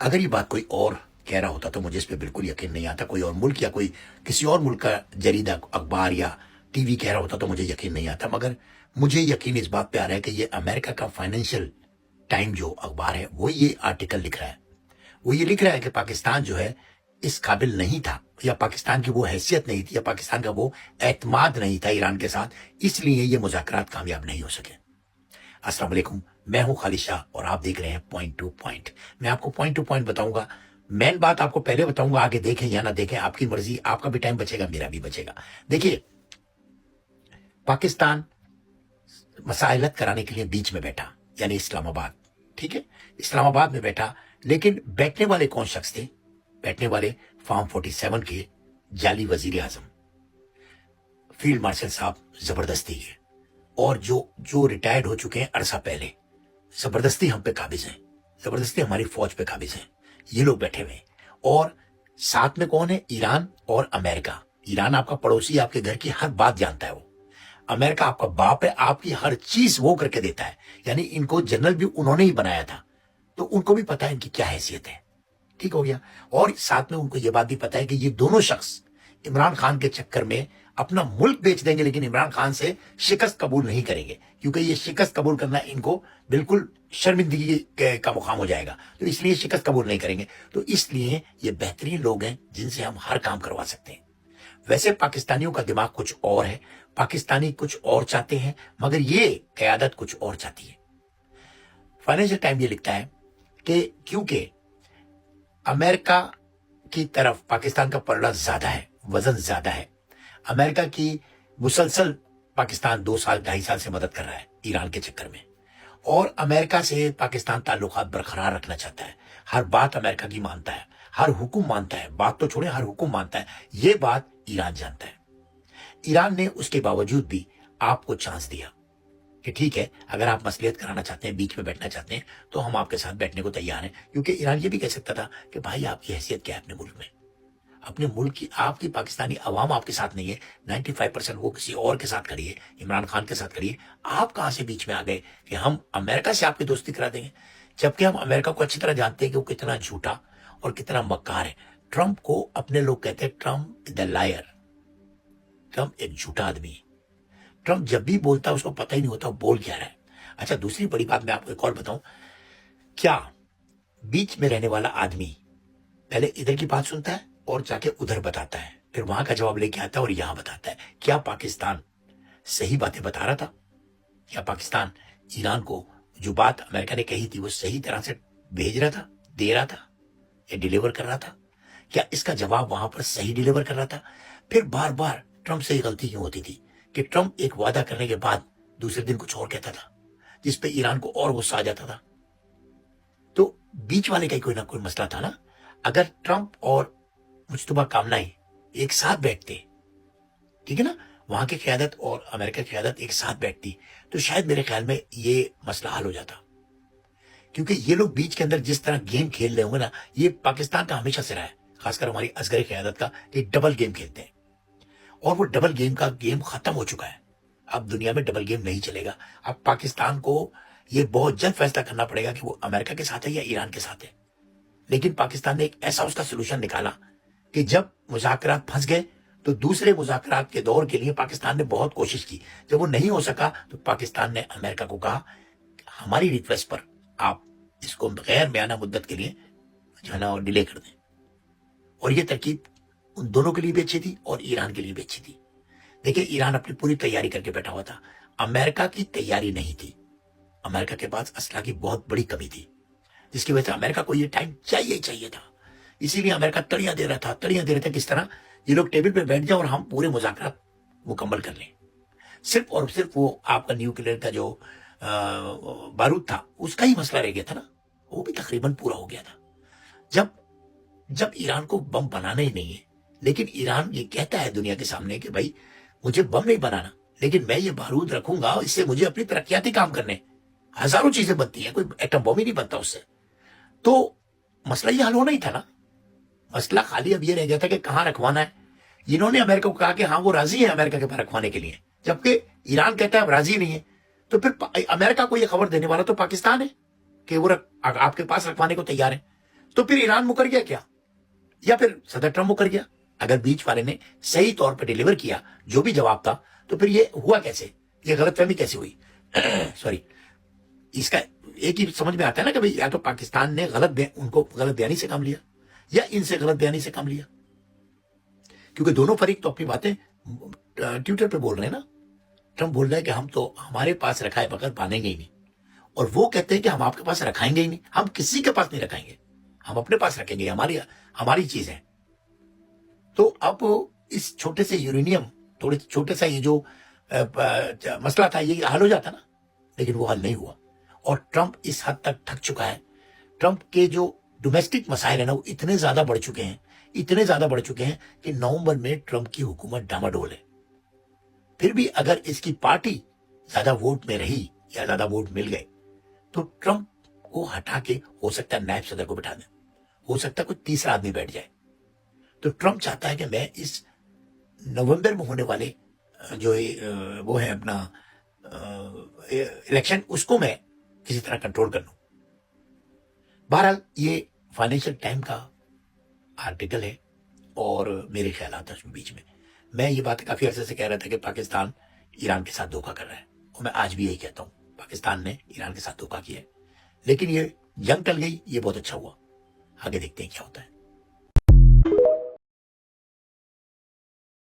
अगर ये बात कोई और कह रहा होता तो मुझे इस पे बिल्कुल यकीन नहीं आता। कोई और मुल्क या कोई किसी और मुल्क का जरीदा अखबार या टीवी कह रहा होता तो मुझे यकीन नहीं आता। मगर मुझे यकीन इस बात पे आ रहा है कि ये अमेरिका का फाइनेंशियल टाइम जो अखबार है वो ये आर्टिकल लिख रहा है। वो ये लिख रहा है कि पाकिस्तान जो है इस काबिल नहीं था, या पाकिस्तान की वो हैसियत नहीं थी, या पाकिस्तान का वो एतमाद नहीं था ईरान के साथ, इसलिए ये मुज़ाकरात कामयाब नहीं हो सके। अस्सलाम वालेकुम, मैं हूं खालिद शाह और आप देख रहे हैं पॉइंट टू पॉइंट। मैं आपको पॉइंट टू पॉइंट बताऊंगा। मेन बात आपको पहले बताऊंगा, आगे देखें या ना देखें आपकी मर्जी, आपका भी टाइम बचेगा, मेरा भी बचेगा। देखिए, पाकिस्तान मसाइलत कराने के लिए बीच में बैठा, यानी इस्लामाबाद, ठीक है, इस्लामाबाद में बैठा। लेकिन बैठने वाले कौन शख्स थे? बैठने वाले फार्म 47 के जाली वजीर आजम फील्ड मार्शल साहब जबरदस्ती के, और जो रिटायर्ड हो चुके हैं अरसा पहले, जबरदस्ती हम पे काबिज हैं, जबरदस्ती हमारी फौज पे काबिज हैं। ये लोग बैठे हुए हैं। और साथ में कौन है? ईरान और अमेरिका। ईरान आपका पड़ोसी, आपके घर की हर बात जानता है वो। अमेरिका आपका बाप है, आपकी हर चीज वो करके देता है। यानी इनको जनरल भी उन्होंने ही बनाया था, तो उनको भी पता है इनकी क्या हैसियत है। ठीक हो गया। और साथ में उनको ये बात भी पता है कि ये दोनों शख्स इमरान खान के चक्कर में अपना मुल्क बेच देंगे, लेकिन इमरान खान से शिकस्त कबूल नहीं करेंगे, क्योंकि ये शिकस्त कबूल करना इनको बिल्कुल शर्मिंदगी का मुकाम हो जाएगा। तो इसलिए शिकस्त कबूल नहीं करेंगे। तो इसलिए ये बेहतरीन लोग हैं जिनसे हम हर काम करवा सकते हैं। वैसे पाकिस्तानियों का दिमाग कुछ और है, पाकिस्तानी कुछ और चाहते हैं, मगर ये क़यादत कुछ और चाहती है। फाइनेंशियल टाइम ये लिखता है कि क्योंकि अमेरिका की तरफ पाकिस्तान का पलड़ा ज्यादा है, वजन ज्यादा है। अमेरिका की मुसलसल पाकिस्तान 2 साल 2.5 साल से मदद कर रहा है ईरान के चक्कर में, और अमेरिका से पाकिस्तान ताल्लुकात बरकरार रखना चाहता है। हर बात अमेरिका की मानता है, हर हुक्म मानता है, बात तो छोड़े हर हुक्म मानता है। ये बात ईरान जानता है। ईरान ने उसके बावजूद भी आपको चांस दिया कि ठीक है, अगर आप मसलियत कराना चाहते हैं, बीच में बैठना चाहते हैं, तो हम आपके साथ बैठने को तैयार हैं। क्योंकि ईरान ये भी कह सकता था कि भाई आपकी हैसियत क्या है अपने मुल्क में, अपने मुल्क की, आपकी पाकिस्तानी अवाम आपके साथ नहीं है, 95% वो किसी और के साथ खड़ी है, इमरान खान के साथ खड़ी है। आप कहां से बीच में आ गए कि हम अमेरिका से आपकी दोस्ती करा देंगे? जबकि हम अमेरिका को अच्छी तरह जानते हैं कि वो कितना झूठा और कितना मक्कार है। ट्रंप को अपने लोग कहते हैं ट्रंप द लायर, ट्रंप एक झूठा आदमी है। ट्रंप जब भी बोलता है उसको पता ही नहीं होता वो बोल क्या रहा है। अच्छा, दूसरी बड़ी बात मैं आपको एक और बताऊं, क्या बीच में रहने वाला आदमी पहले इधर की बात सुनता है और जाके उधर बताता है, फिर वहां का जवाब लेके आता है और यहां बताता है? क्या पाकिस्तान सही बातें बता रहा था? क्या पाकिस्तान ईरान को जो बात अमेरिका ने कही थी वो सही तरह से भेज रहा था, दे रहा था, या डिलीवर कर रहा था? क्या इसका जवाब वहां पर सही डिलीवर कर रहा था? फिर बार बार ट्रंप से गलती क्यों होती थी कि ट्रंप एक वादा करने के बाद दूसरे दिन कुछ और कहता था, जिसपे ईरान को और गुस्सा आ जाता था? तो बीच वाले का ही कोई ना कोई मसला था ना। अगर ट्रंप और मुश्तबा कामनाई एक साथ बैठते, ठीक है ना, वहां की क़यादत और अमेरिका की क़यादत एक साथ बैठती, तो शायद मेरे ख्याल में ये मसला हल हो जाता। क्योंकि ये लोग बीच के अंदर जिस तरह गेम खेल रहे होंगे ना, ये पाकिस्तान का हमेशा से रहा है, खासकर हमारी असगरी क़यादत का, ये डबल गेम खेलते हैं। और वो डबल गेम का गेम खत्म हो चुका है। अब दुनिया में डबल गेम नहीं चलेगा। अब पाकिस्तान को ये बहुत जल्द फैसला करना पड़ेगा कि वो अमेरिका के साथ है या ईरान के साथ है। लेकिन पाकिस्तान ने एक ऐसा उसका सोल्यूशन निकाला कि जब मुज़ाकरात फंस गए तो दूसरे मुज़ाकरात के दौर के लिए पाकिस्तान ने बहुत कोशिश की। जब वो नहीं हो सका तो पाकिस्तान ने अमेरिका को कहा हमारी रिक्वेस्ट पर आप इसको गैर बयाना मुद्दत के लिए जो है ना डिले कर दें। और ये तरकीब उन दोनों के लिए भी अच्छी थी और ईरान के लिए भी अच्छी थी। देखिए, ईरान अपनी पूरी तैयारी करके बैठा हुआ था, अमेरिका की तैयारी नहीं थी। अमेरिका के पास असला की बहुत बड़ी कमी थी, जिसकी वजह से अमेरिका को ये टाइम चाहिए ही चाहिए था। इसीलिए अमेरिका तड़ियां दे रहा था किस तरह ये लोग टेबल पे बैठ जाए और हम पूरे मुज़ाकरात मुकम्मल कर लें। सिर्फ और सिर्फ वो आपका न्यूक्लियर का जो बारूद था उसका ही मसला रह गया था ना, वो भी तकरीबन पूरा हो गया था। जब ईरान को बम बनाना ही नहीं है, लेकिन ईरान ये कहता है दुनिया के सामने कि भाई मुझे बम नहीं बनाना, लेकिन मैं ये बारूद रखूंगा, इससे मुझे अपनी तरक्याती काम करने, हजारों चीजें बनती हैं, कोई एटम बम ही नहीं बनता उससे। तो मसला ये हल होना ही था ना। मसला खाली अब ये रह गया था कि कहां रखवाना है। इन्होंने अमेरिका को कहा कि हाँ वो राजी है अमेरिका के पास रखवाने के लिए, जबकि ईरान कहता है राजी नहीं है। तो फिर अमेरिका को ये खबर देने वाला तो पाकिस्तान है कि वो आपके पास रखवाने को तैयार है। तो फिर ईरान मुकर गया क्या, या फिर सदर ट्रम्प मुकर गया? अगर बीच वाले ने सही तौर पर डिलीवर किया जो भी जवाब था, तो फिर ये हुआ कैसे, ये गलतफहमी कैसे हुई? सॉरी, इसका एक ही समझ में आता है ना कि भाई या तो पाकिस्तान ने उनको गलत बयानी से काम लिया, या इनसे गलत बयानी से काम लिया, क्योंकि दोनों फरीक तो अपनी बातें ट्विटर पे बोल रहे हैं ना। ट्रम्प बोल रहा है कि हम तो हमारे पास रखाए बगैर मानेंगे ही नहीं, और वो कहते हैं कि हम आपके पास रखाएंगे ही नहीं, हम किसी के पास नहीं रखाएंगे, हम अपने पास रखेंगे, हमारी चीज है। तो अब इस छोटे से यूरेनियम, थोड़े छोटे सा ये जो मसला था, ये हल हो जाता ना, लेकिन वो हल नहीं हुआ। और ट्रम्प इस हद तक थक चुका है, ट्रम्प के जो डोमेस्टिक मसाइल है ना, वो इतने ज्यादा बढ़ चुके हैं, इतने ज्यादा बढ़ चुके हैं कि नवंबर में ट्रम्प की हुकूमत डामाडोल है। फिर भी अगर इसकी पार्टी ज्यादा वोट में रही या ज्यादा वोट मिल गए, तो ट्रम्प को हटा के हो सकता है नायब सदर को बिठा दें, हो सकता है कोई तीसरा आदमी बैठ जाए। तो ट्रम्प चाहता है कि मैं इस नवंबर में होने वाले जो वो है अपना इलेक्शन, उसको मैं किसी तरह कंट्रोल कर लूं। बहरहाल ये फाइनेंशियल टाइम का आर्टिकल है और मेरे ख्यालात हैं उसमें बीच में। मैं ये बात काफी अरसे से कह रहा था कि पाकिस्तान ईरान के साथ धोखा कर रहा है, और मैं आज भी यही कहता हूं, पाकिस्तान ने ईरान के साथ धोखा किया है। लेकिन ये जंग टल गई, ये बहुत अच्छा हुआ। आगे देखते हैं क्या होता है।